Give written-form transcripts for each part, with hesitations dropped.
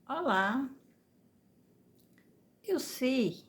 Olá, eu sei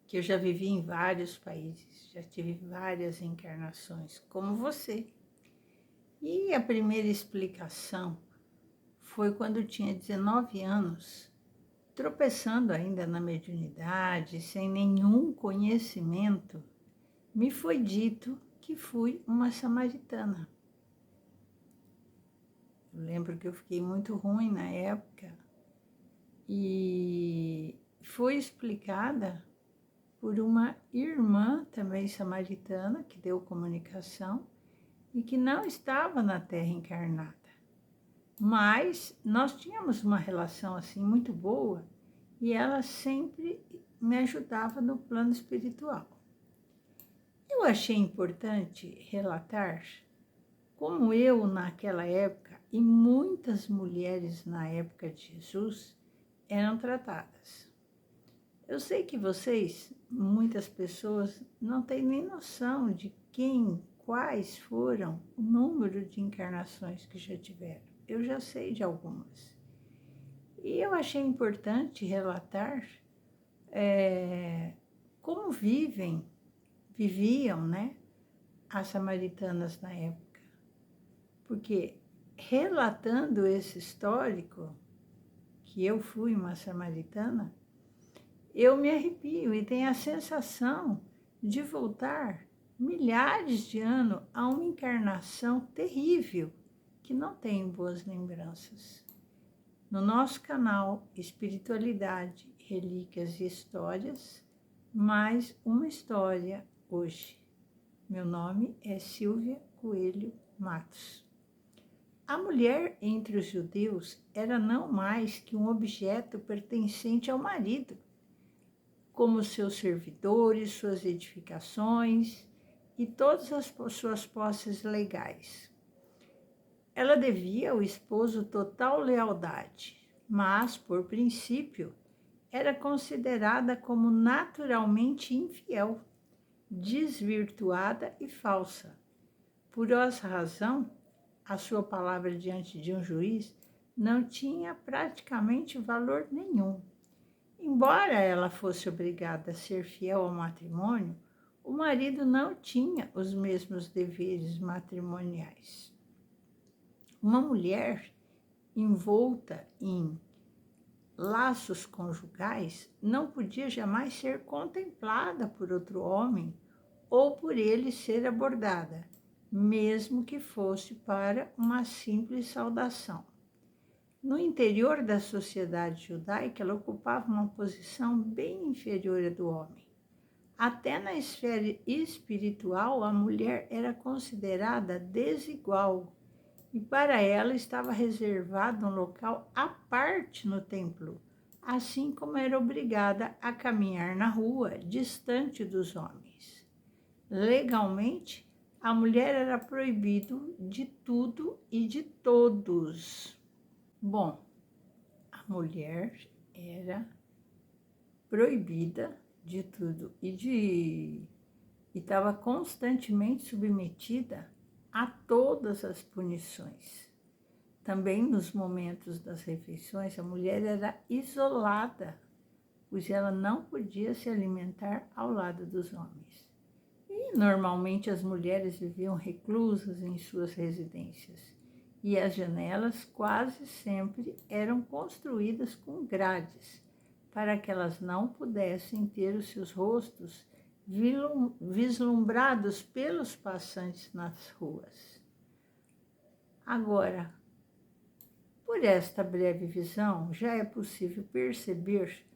que eu já vivi em vários países, já tive várias encarnações, como você. E a primeira explicação foi quando eu tinha 19 anos, tropeçando ainda na mediunidade, sem nenhum conhecimento, me foi dito que fui uma samaritana. Eu lembro que eu fiquei muito ruim na época e foi explicada por uma irmã também samaritana que deu comunicação e que não estava na Terra encarnada. Mas nós tínhamos uma relação assim muito boa e ela sempre me ajudava no plano espiritual. Eu achei importante relatar como eu naquela época e muitas mulheres na época de Jesus eram tratadas. Eu sei que vocês, muitas pessoas, não têm nem noção de quais foram o número de encarnações que já tiveram. Eu já sei de algumas. E eu achei importante relatar como viviam, né, as samaritanas na época. Porque relatando esse histórico, que eu fui uma samaritana, eu me arrepio e tenho a sensação de voltar milhares de anos a uma encarnação terrível que não tenho boas lembranças. No nosso canal Espiritualidade, Relíquias e Histórias, mais uma história hoje. Meu nome é Silvia Coelho Matos. A mulher entre os judeus era não mais que um objeto pertencente ao marido, como seus servidores, suas edificações e todas as suas posses legais. Ela devia ao esposo total lealdade, mas, por princípio, era considerada como naturalmente infiel, desvirtuada e falsa. Por essa razão, a sua palavra diante de um juiz não tinha praticamente valor nenhum. Embora ela fosse obrigada a ser fiel ao matrimônio, o marido não tinha os mesmos deveres matrimoniais. Uma mulher envolta em laços conjugais não podia jamais ser contemplada por outro homem ou por ele ser abordada, mesmo que fosse para uma simples saudação. No interior da sociedade judaica, ela ocupava uma posição bem inferior à do homem. Até na esfera espiritual, a mulher era considerada desigual e para ela estava reservado um local à parte no templo, assim como era obrigada a caminhar na rua, distante dos homens. Legalmente, a mulher era proibido de tudo e de todos. Bom, a mulher era proibida de tudo e estava constantemente submetida a todas as punições. Também nos momentos das refeições, a mulher era isolada, pois ela não podia se alimentar ao lado dos homens. E normalmente as mulheres viviam reclusas em suas residências e as janelas quase sempre eram construídas com grades, para que elas não pudessem ter os seus rostos vislumbrados pelos passantes nas ruas. Agora, por esta breve visão, já é possível perceber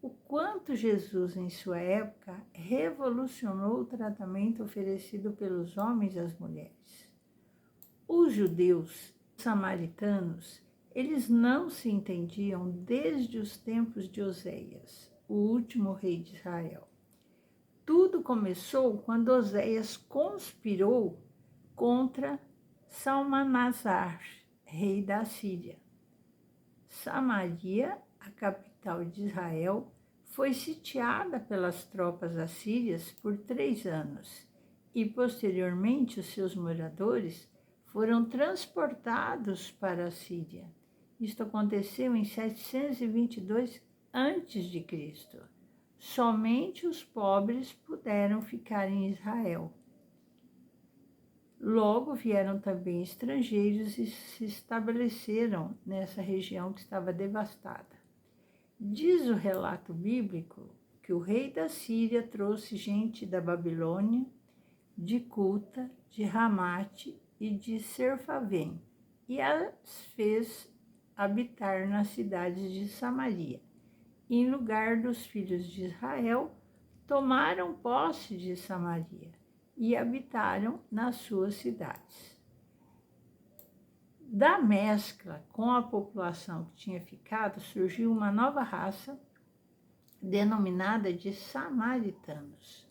o quanto Jesus, em sua época, revolucionou o tratamento oferecido pelos homens às mulheres. Os judeus samaritanos, eles não se entendiam desde os tempos de Oséias, o último rei de Israel. Tudo começou quando Oséias conspirou contra Salmanasar, rei da Síria. Samaria, a capital de Israel, foi sitiada pelas tropas assírias por 3 anos e, posteriormente, os seus moradores foram transportados para a Síria Isto aconteceu em 722 a.C. Somente os pobres puderam ficar em Israel. Logo vieram também estrangeiros e se estabeleceram nessa região que estava devastada. Diz o relato bíblico que o rei da Síria trouxe gente da Babilônia, de Cuta, de Ramate e de Serfavém, e as fez habitar nas cidades de Samaria. Em lugar dos filhos de Israel, tomaram posse de Samaria e habitaram nas suas cidades. Da mescla com a população que tinha ficado, surgiu uma nova raça denominada de samaritanos.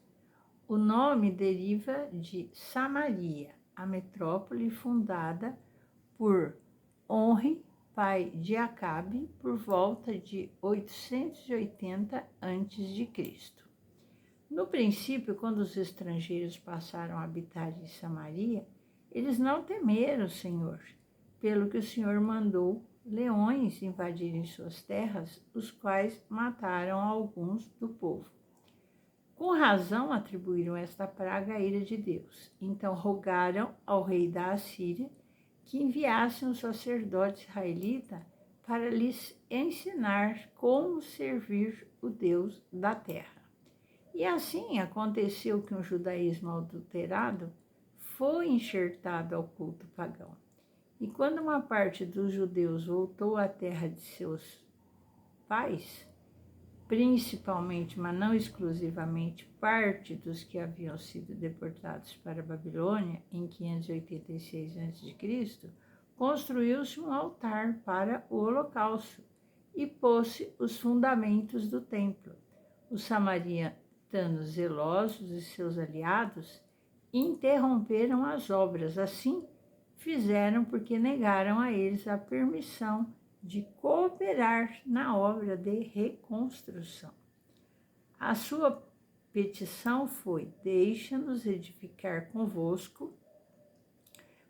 O nome deriva de Samaria, a metrópole fundada por Onri, pai de Acabe, por volta de 880 a.C. No princípio, quando os estrangeiros passaram a habitar em Samaria, eles não temeram o Senhor, pelo que o Senhor mandou leões invadirem suas terras, os quais mataram alguns do povo. Com razão atribuíram esta praga à ira de Deus. Então rogaram ao rei da Assíria que enviasse um sacerdote israelita para lhes ensinar como servir o Deus da terra. E assim aconteceu que um judaísmo adulterado foi enxertado ao culto pagão. E quando uma parte dos judeus voltou à terra de seus pais, principalmente, mas não exclusivamente, parte dos que haviam sido deportados para a Babilônia em 586 a.C., construiu-se um altar para o holocausto e pôs-se os fundamentos do templo. Os samaritanos zelosos e seus aliados interromperam as obras. Assim fizeram porque negaram a eles a permissão de cooperar na obra de reconstrução. A sua petição foi: deixa-nos edificar convosco,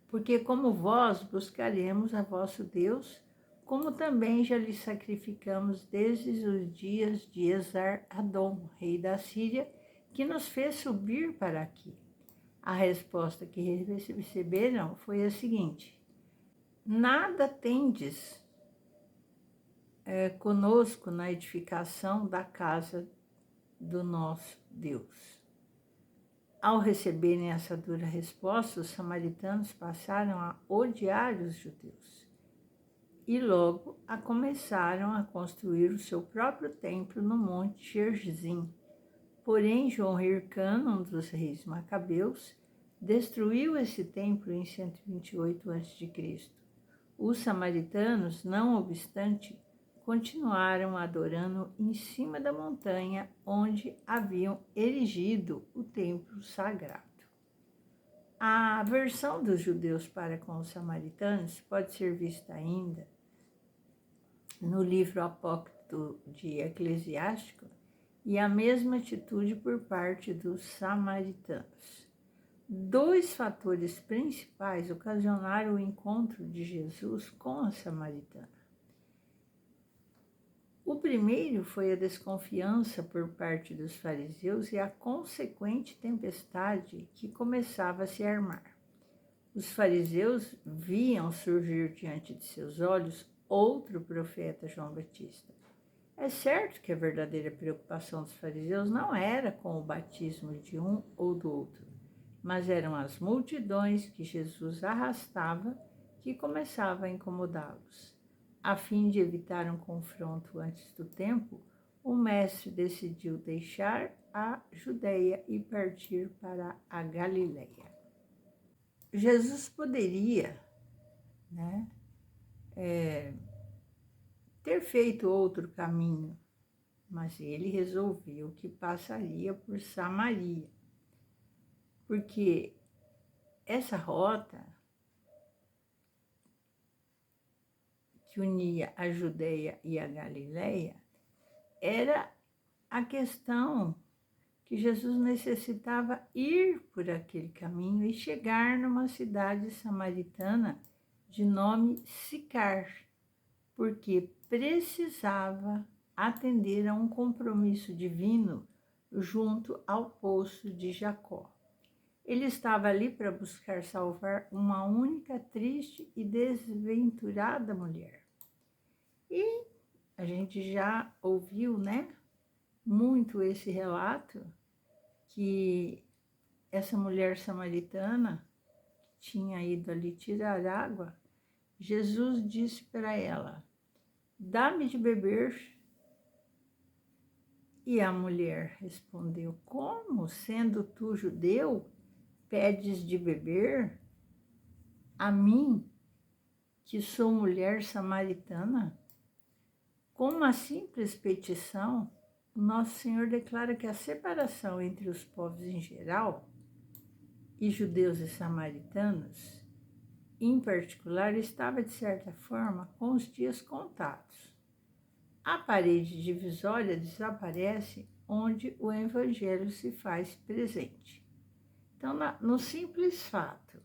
porque como vós buscaremos a vosso Deus, como também já lhe sacrificamos desde os dias de Esar-Adom, rei da Síria, que nos fez subir para aqui. A resposta que receberam foi a seguinte: nada tendes conosco na edificação da casa do nosso Deus. Ao receberem essa dura resposta, os samaritanos passaram a odiar os judeus e logo começaram a construir o seu próprio templo no Monte Gerizim. Porém, João Hircano, um dos reis macabeus, destruiu esse templo em 128 a.C. Os samaritanos, não obstante, continuaram adorando em cima da montanha onde haviam erigido o templo sagrado. A aversão dos judeus para com os samaritanos pode ser vista ainda no livro apócrifo de Eclesiástico e a mesma atitude por parte dos samaritanos. Dois fatores principais ocasionaram o encontro de Jesus com a samaritana. O primeiro foi a desconfiança por parte dos fariseus e a consequente tempestade que começava a se armar. Os fariseus viam surgir diante de seus olhos outro profeta, João Batista. É certo que a verdadeira preocupação dos fariseus não era com o batismo de um ou do outro, mas eram as multidões que Jesus arrastava que começavam a incomodá-los. A fim de evitar um confronto antes do tempo, o mestre decidiu deixar a Judeia e partir para a Galileia. Jesus poderia, ter feito outro caminho, mas ele resolveu que passaria por Samaria, porque essa rota que unia a Judeia e a Galileia era a questão que Jesus necessitava ir por aquele caminho e chegar numa cidade samaritana de nome Sicar, porque precisava atender a um compromisso divino junto ao poço de Jacó. Ele estava ali para buscar salvar uma única triste e desventurada mulher. E a gente já ouviu, né, muito esse relato que essa mulher samaritana que tinha ido ali tirar água, Jesus disse para ela: "Dá-me de beber." E a mulher respondeu: "Como, sendo tu judeu, pedes de beber a mim, que sou mulher samaritana?" Com uma simples petição, o nosso Senhor declara que a separação entre os povos em geral e judeus e samaritanos, em particular, estava, de certa forma, com os dias contados. A parede divisória desaparece onde o Evangelho se faz presente. Então, no simples fato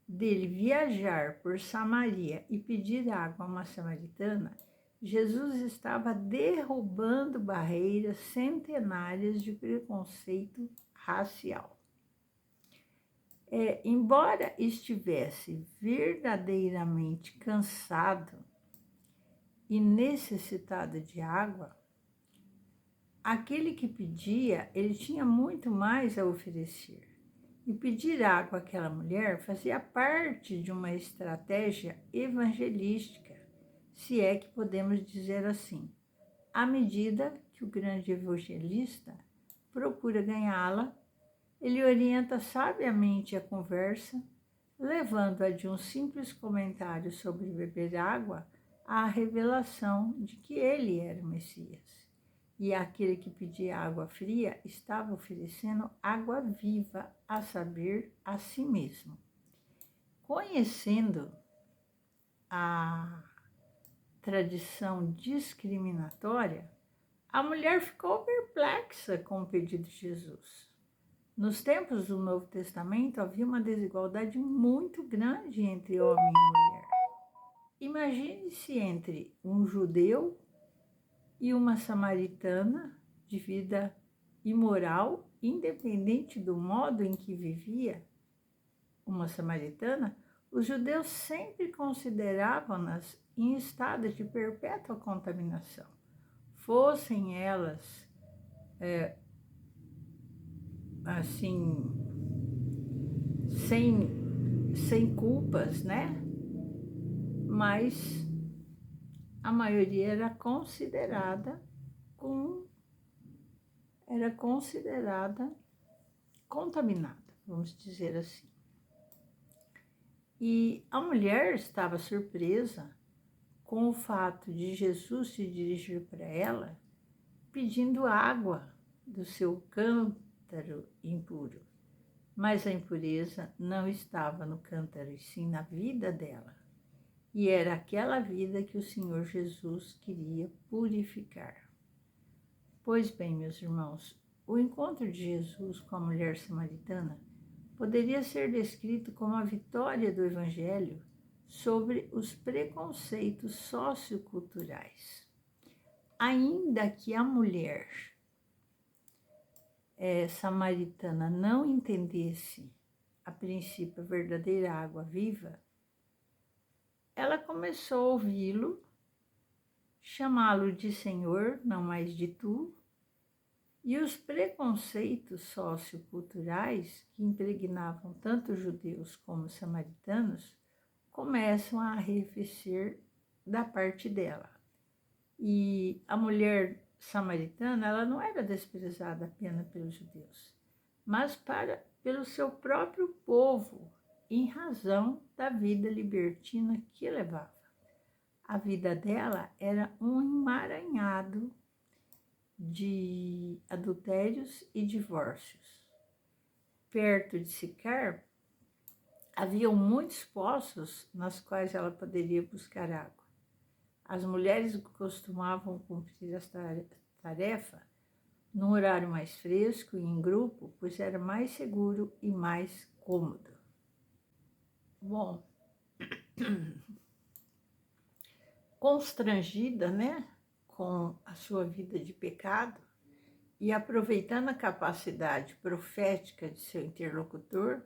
dele viajar por Samaria e pedir água a uma samaritana, Jesus estava derrubando barreiras centenárias de preconceito racial. Embora estivesse verdadeiramente cansado e necessitado de água, aquele que pedia, ele tinha muito mais a oferecer. E pedir água àquela mulher fazia parte de uma estratégia evangelística, se é que podemos dizer assim, à medida que o grande evangelista procura ganhá-la. Ele orienta sabiamente a conversa, levando-a de um simples comentário sobre beber água à revelação de que ele era o Messias. E aquele que pedia água fria estava oferecendo água viva, a saber, a si mesmo. Conhecendo a tradição discriminatória, a mulher ficou perplexa com o pedido de Jesus. Nos tempos do Novo Testamento havia uma desigualdade muito grande entre homem e mulher. Imagine-se entre um judeu e uma samaritana de vida imoral, independente do modo em que vivia uma samaritana, os judeus sempre consideravam-nas em estado de perpétua contaminação, fossem elas assim, sem culpas, né? Mas a maioria era considerada contaminada, vamos dizer assim. E a mulher estava surpresa com o fato de Jesus se dirigir para ela pedindo água do seu cântaro impuro. Mas a impureza não estava no cântaro, e sim na vida dela. E era aquela vida que o Senhor Jesus queria purificar. Pois bem, meus irmãos, o encontro de Jesus com a mulher samaritana poderia ser descrito como a vitória do Evangelho sobre os preconceitos socioculturais. Ainda que a mulher samaritana não entendesse, a princípio, a verdadeira água viva, ela começou a ouvi-lo, chamá-lo de Senhor, não mais de tu, e os preconceitos socioculturais que impregnavam tanto judeus como samaritanos começam a arrefecer da parte dela. E a mulher samaritana, ela não era desprezada apenas pelos judeus, mas pelo seu próprio povo, em razão da vida libertina que levava. A vida dela era um emaranhado de adultérios e divórcios. Perto de Sicar, haviam muitos poços nas quais ela poderia buscar água. As mulheres costumavam cumprir esta tarefa num horário mais fresco e em grupo, pois era mais seguro e mais cômodo. Bom, constrangida, né, com a sua vida de pecado, e aproveitando a capacidade profética de seu interlocutor,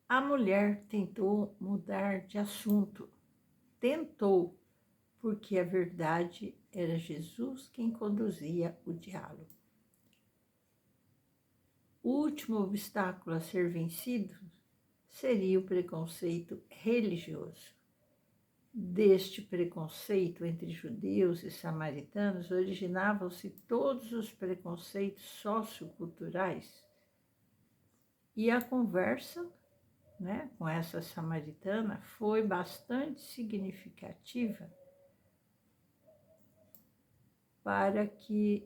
a mulher tentou mudar de assunto. Tentou, porque a verdade era Jesus quem conduzia o diálogo. O último obstáculo a ser vencido seria o preconceito religioso. Deste preconceito entre judeus e samaritanos originavam-se todos os preconceitos socioculturais. E a conversa, né, com essa samaritana foi bastante significativa para que,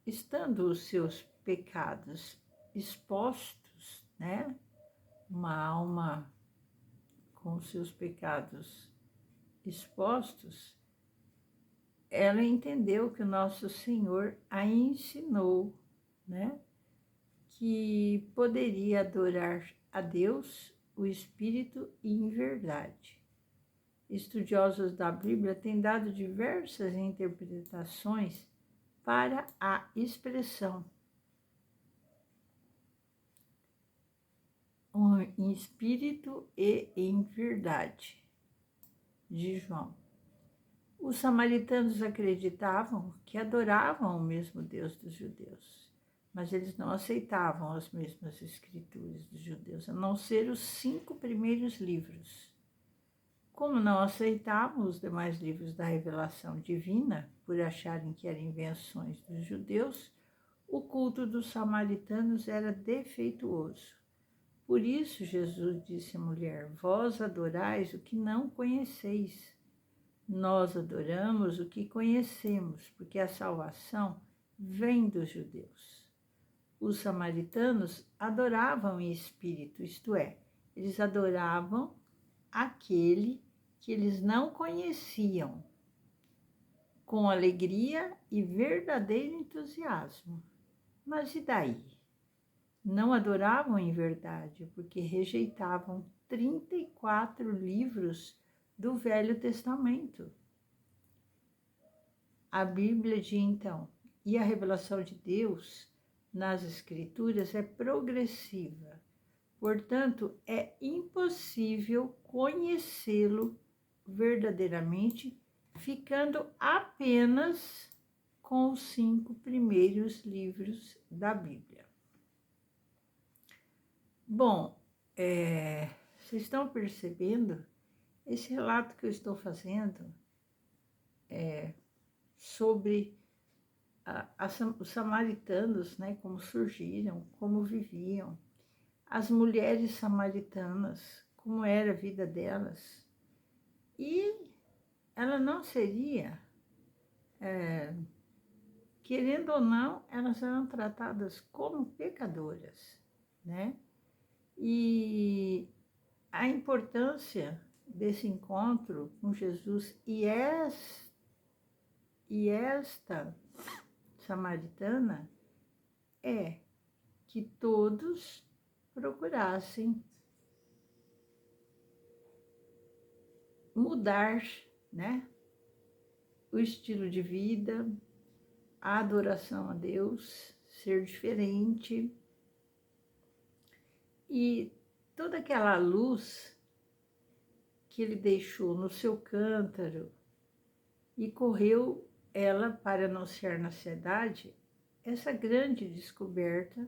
estando os seus pecados expostos, né, uma alma com os seus pecados expostos, ela entendeu que o nosso Senhor a ensinou, né, que poderia adorar a Deus, o Espírito e em verdade. Estudiosos da Bíblia têm dado diversas interpretações para a expressão em espírito e em verdade de João. Os samaritanos acreditavam que adoravam o mesmo Deus dos judeus, mas eles não aceitavam as mesmas escrituras dos judeus, a não ser os 5 primeiros livros. Como não aceitavam os demais livros da revelação divina, por acharem que eram invenções dos judeus, o culto dos samaritanos era defeituoso. Por isso Jesus disse à mulher: vós adorais o que não conheceis. Nós adoramos o que conhecemos, porque a salvação vem dos judeus. Os samaritanos adoravam em espírito, isto é, eles adoravam aquele que eles não conheciam, com alegria e verdadeiro entusiasmo. Mas e daí? Não adoravam em verdade, porque rejeitavam 34 livros do Velho Testamento. A Bíblia diz então, e a revelação de Deus nas Escrituras é progressiva. Portanto, é impossível conhecê-lo verdadeiramente ficando apenas com os 5 primeiros livros da Bíblia. Bom, vocês estão percebendo? Esse relato que eu estou fazendo sobre os samaritanos, né, como surgiram, como viviam, as mulheres samaritanas, como era a vida delas. E ela não seria, querendo ou não, elas eram tratadas como pecadoras, né? E a importância desse encontro com Jesus e esta samaritana é que todos procurassem mudar, né, o estilo de vida, a adoração a Deus, ser diferente. E toda aquela luz que ele deixou no seu cântaro e correu ela para anunciar na cidade essa grande descoberta,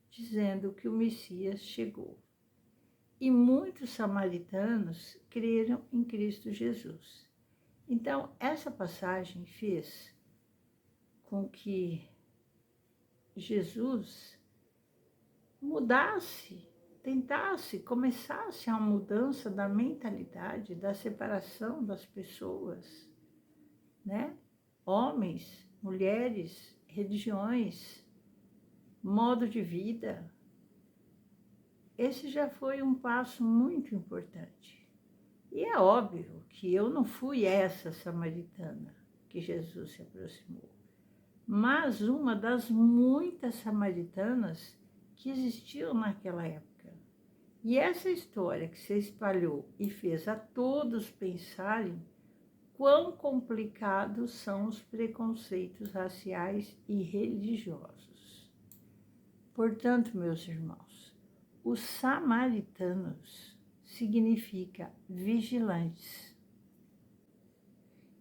dizendo que o Messias chegou. E muitos samaritanos creram em Cristo Jesus. Então, essa passagem fez com que Jesus mudasse, tentasse, começasse a mudança da mentalidade, da separação das pessoas, né? Homens, mulheres, religiões, modo de vida. Esse já foi um passo muito importante. E é óbvio que eu não fui essa samaritana que Jesus se aproximou, mas uma das muitas samaritanas que existiam naquela época. E essa história que se espalhou e fez a todos pensarem quão complicados são os preconceitos raciais e religiosos. Portanto, meus irmãos, os samaritanos significa vigilantes.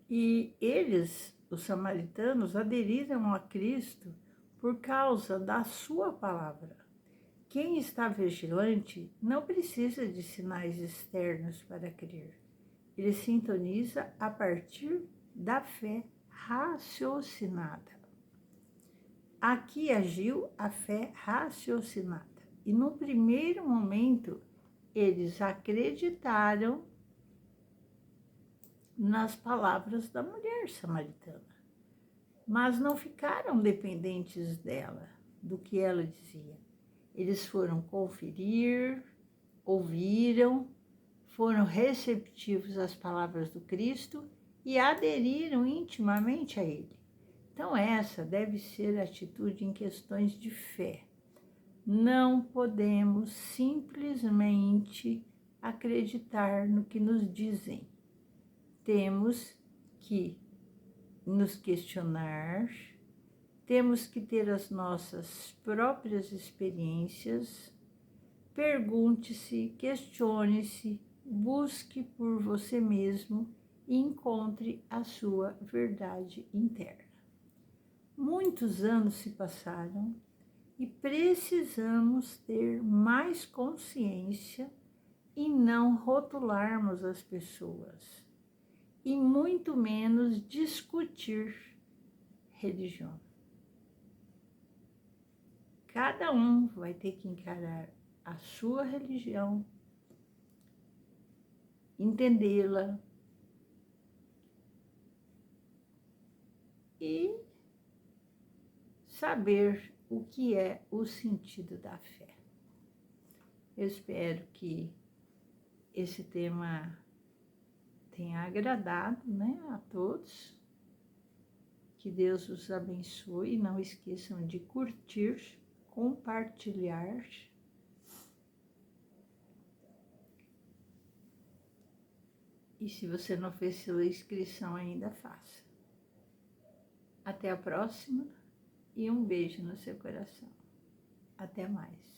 E eles, os samaritanos, aderiram a Cristo por causa da sua palavra. Quem está vigilante não precisa de sinais externos para crer. Ele sintoniza a partir da fé raciocinada. Aqui agiu a fé raciocinada. E no primeiro momento, eles acreditaram nas palavras da mulher samaritana, mas não ficaram dependentes dela, do que ela dizia. Eles foram conferir, ouviram, foram receptivos às palavras do Cristo e aderiram intimamente a Ele. Então essa deve ser a atitude em questões de fé. Não podemos simplesmente acreditar no que nos dizem. Temos que nos questionar, temos que ter as nossas próprias experiências. Pergunte-se, questione-se, busque por você mesmo e encontre a sua verdade interna. Muitos anos se passaram e precisamos ter mais consciência e não rotularmos as pessoas, e muito menos discutir religião. Cada um vai ter que encarar a sua religião, entendê-la e saber o que é o sentido da fé. Eu espero que esse tema tenha agradado, a todos. Que Deus os abençoe. Não esqueçam de curtir, compartilhar. E se você não fez sua inscrição ainda, faça. Até a próxima e um beijo no seu coração. Até mais.